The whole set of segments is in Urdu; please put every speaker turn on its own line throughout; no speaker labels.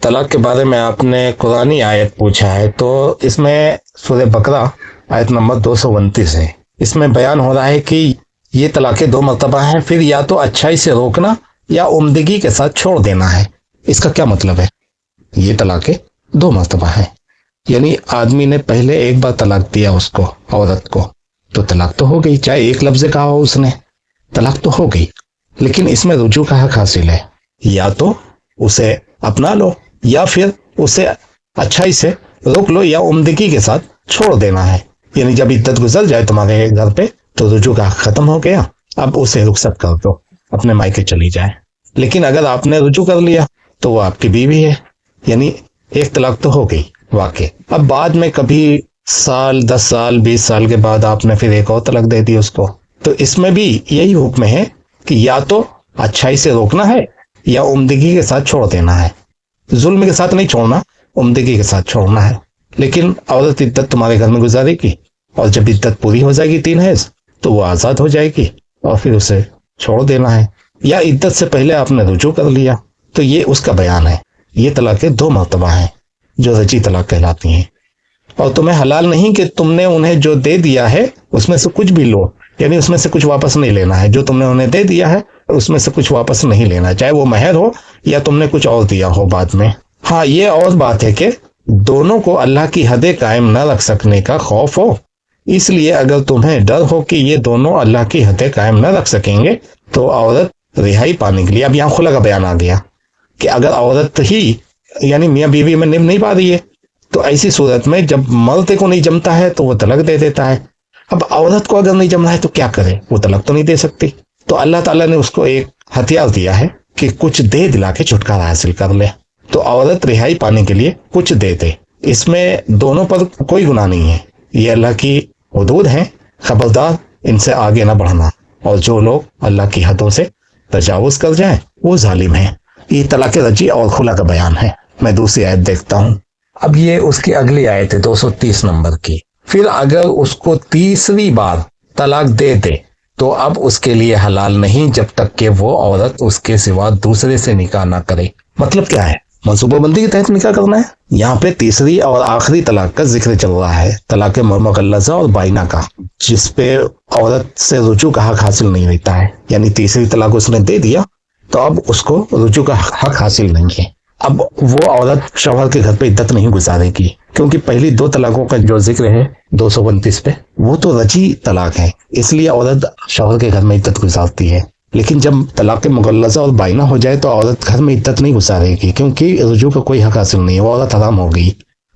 طلاق کے بارے میں آپ نے قرآنی آیت پوچھا ہے، تو اس میں سورہ بقرہ آیت نمبر 229 ہے۔ اس میں بیان ہو رہا ہے کہ یہ طلاقیں 2 مرتبہ ہیں، پھر یا تو اچھائی سے روکنا یا عمدگی کے ساتھ چھوڑ دینا ہے۔ اس کا کیا مطلب ہے؟ یہ طلاقیں 2 مرتبہ ہیں، یعنی آدمی نے پہلے ایک بار طلاق دیا اس کو، عورت کو، تو طلاق تو ہو گئی، چاہے ایک لفظ کہا ہو اس نے، طلاق تو ہو گئی۔ لیکن اس میں رجوع کا حق حاصل ہے، یا تو اسے اپنا لو یا پھر اسے اچھائی سے روک لو یا عمدگی کے ساتھ چھوڑ دینا ہے۔ یعنی جب عدت گزر جائے تمہارے گھر پہ تو رجوع کا حق ختم ہو گیا، اب اسے رخصت کر دو، اپنے مائکے چلی جائے۔ لیکن اگر آپ نے رجوع کر لیا تو وہ آپ کی بیوی ہے، یعنی ایک طلاق تو ہو گئی واقع۔ اب بعد میں کبھی سال 10 سال 20 سال کے بعد آپ نے پھر ایک اور طلاق دے دی اس کو، تو اس میں بھی یہی حکم ہے کہ یا تو اچھائی سے روکنا ہے یا عمدگی کے ساتھ چھوڑ دینا ہے۔ ظلم کے ساتھ نہیں چھوڑنا، عمدگی کے ساتھ چھوڑنا ہے۔ لیکن عورت عدت تمہارے گھر میں گزارے گی، اور جب عدت پوری ہو جائے گی 3 حیض تو وہ آزاد ہو جائے گی، اور پھر اسے چھوڑ دینا ہے۔ یا عدت سے پہلے آپ نے رجوع کر لیا، تو یہ اس کا بیان ہے۔ یہ طلاقیں 2 مرتبہ ہیں جو رجعی طلاق کہلاتی ہیں، اور تمہیں حلال نہیں کہ تم نے انہیں جو دے دیا ہے اس میں سے کچھ بھی لو، یعنی اس میں سے کچھ واپس نہیں لینا ہے۔ جو تم نے انہیں دے دیا ہے اس میں سے کچھ واپس نہیں لینا، چاہے وہ مہر ہو یا تم نے کچھ اور دیا ہو بعد میں۔ ہاں، یہ اور بات ہے کہ دونوں کو اللہ کی حدیں قائم نہ رکھ سکنے کا خوف ہو، اس لیے اگر تمہیں ڈر ہو کہ یہ دونوں اللہ کی حدیں قائم نہ رکھ سکیں گے تو عورت رہائی پانے کے لیے، اب یہاں خلا کا بیان آ گیا کہ اگر عورت ہی یعنی میاں بیوی میں نبھ نہیں پا رہی ہے تو ایسی صورت میں جب مرد کو نہیں جمتا ہے تو وہ طلاق دے دیتا ہے۔ اب عورت کو اگر نہیں جمنا ہے تو کیا کرے؟ وہ طلاق تو نہیں دے سکتی، تو اللہ تعالیٰ نے اس کو ایک ہتھیار دیا ہے کہ کچھ دے دلا کے چھٹکارا حاصل کر لے۔ تو عورت رہائی پانے کے لیے کچھ دے دے، اس میں دونوں پر کوئی گناہ نہیں ہے، یہ اللہ کی حدود ہیں، خبردار ان سے آگے نہ بڑھنا، اور جو لوگ اللہ کی حدوں سے تجاوز کر جائیں وہ ظالم ہیں۔ یہ طلاق رجعی اور خلا کا بیان ہے۔ میں دوسری آیت دیکھتا ہوں۔ اب یہ اس کی اگلی آیت ہے 230 نمبر کی۔ پھر اگر اس کو تیسری بار طلاق دے دے تو اب اس کے لیے حلال نہیں جب تک کہ وہ عورت اس کے سوا دوسرے سے نکاح نہ کرے۔ مطلب کیا ہے؟ منصوبہ بندی کے تحت نکاح کرنا ہے۔ یہاں پہ تیسری اور آخری طلاق کا ذکر چل رہا ہے، طلاق مغلظہ اور بائنہ کا، جس پہ عورت سے رجوع کا حق حاصل نہیں رہتا ہے۔ یعنی تیسری طلاق اس نے دے دیا تو اب اس کو رجوع کا حق حاصل نہیں ہے۔ اب وہ عورت شوہر کے گھر پہ عدت نہیں گزارے گی، کیونکہ پہلی 2 طلاقوں کا جو ذکر ہے 229 پہ وہ تو رجعی طلاق ہے، اس لیے عورت شوہر کے گھر میں عدت گزارتی ہے۔ لیکن جب طلاق مغلظہ اور بائنہ ہو جائے تو عورت گھر میں عدت نہیں گزارے گی، کیونکہ رجوع کا کوئی حق حاصل نہیں ہے، وہ عورت حرام ہو گئی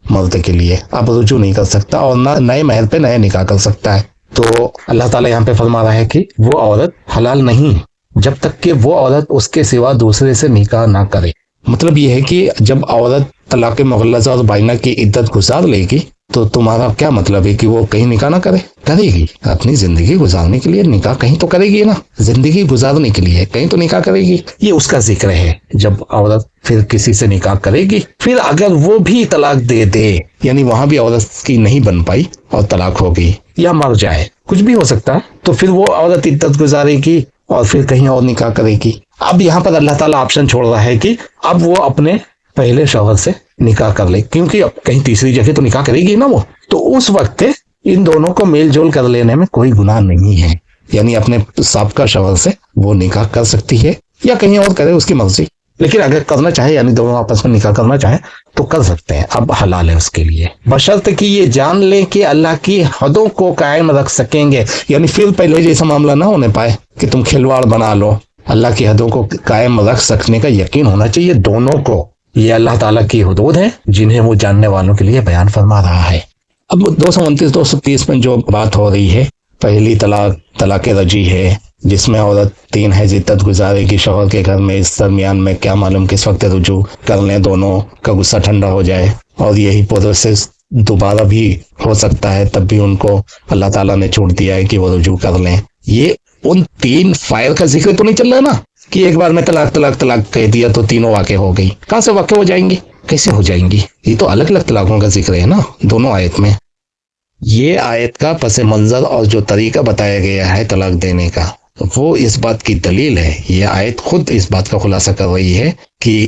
مرد کے لیے، اب رجوع نہیں کر سکتا اور نہ نئے مہر پہ نئے نکاح کر سکتا ہے۔ تو اللہ تعالیٰ یہاں پہ فرما رہا ہے کہ وہ عورت حلال نہیں جب تک کہ وہ عورت اس کے سوا دوسرے سے نکاح نہ کرے۔ مطلب یہ ہے کہ جب عورت طلاق مغلظہ اور بائنہ کی عدت گزار لے گی تو تمہارا کیا مطلب ہے کہ وہ کہیں نکاح نہ کرے؟ کرے گی، اپنی زندگی گزارنے کے لیے نکاح کہیں تو کرے گی نا، زندگی گزارنے کے لیے کہیں تو نکاح کرے گی۔ یہ اس کا ذکر ہے جب عورت پھر کسی سے نکاح کرے گی، پھر اگر وہ بھی طلاق دے دے، یعنی وہاں بھی عورت کی نہیں بن پائی اور طلاق ہو گئی یا مر جائے، کچھ بھی ہو سکتا ہے، تو پھر وہ عورت عدت گزارے گی اور پھر کہیں اور نکاح کرے گی۔ اب یہاں پر اللہ تعالیٰ آپشن چھوڑ رہا ہے کہ اب وہ اپنے پہلے شوہر سے نکاح کر لے، کیونکہ اب کہیں تیسری جگہ تو نکاح کرے گی نا وہ، تو اس وقت ان دونوں کو میل جول کر لینے میں کوئی گناہ نہیں ہے، یعنی اپنے سابقہ شوہر سے وہ نکاح کر سکتی ہے یا کہیں اور کرے، اس کی مرضی۔ لیکن اگر کرنا چاہے یعنی دونوں آپس میں نکاح کرنا چاہیں تو کر سکتے ہیں، اب حلال ہے اس کے لیے، بشرط کہ یہ جان لیں کہ اللہ کی حدوں کو قائم رکھ سکیں گے، یعنی پھر پہلے جیسا معاملہ نہ ہونے پائے کہ تم کھلواڑ بنا لو۔ اللہ کی حدوں کو قائم رکھ سکنے کا یقین ہونا چاہیے دونوں کو۔ یہ اللہ تعالیٰ کی حدود ہیں جنہیں وہ جاننے والوں کے لیے بیان فرما رہا ہے۔ اب 229 230 میں جو بات ہو رہی ہے، پہلی طلاق رجعی ہے، جس میں عورت 3 حیض عدت گزارے گی شوہر کے گھر میں، اس درمیان میں کیا معلوم کس وقت رجوع کر لیں، دونوں کا غصہ ٹھنڈا ہو جائے، اور یہی پروسیس دوبارہ بھی ہو سکتا ہے، تب بھی ان کو اللہ تعالیٰ نے چھوٹ دیا ہے کہ وہ رجوع کر لیں۔ یہ ان 3 فائل کا ذکر تو نہیں چل رہا نا کہ ایک بار میں طلاق کہہ دیا تو تینوں واقع ہو گئی، کہاں سے واقع ہو جائیں گی، کیسے ہو جائیں گی؟ یہ تو الگ الگ طلاقوں کا ذکر ہے نا دونوں آیت میں۔ یہ آیت کا پس منظر اور جو طریقہ بتایا گیا ہے طلاق دینے کا وہ اس بات کی دلیل ہے، یہ آیت خود اس بات کا خلاصہ کر رہی ہے کہ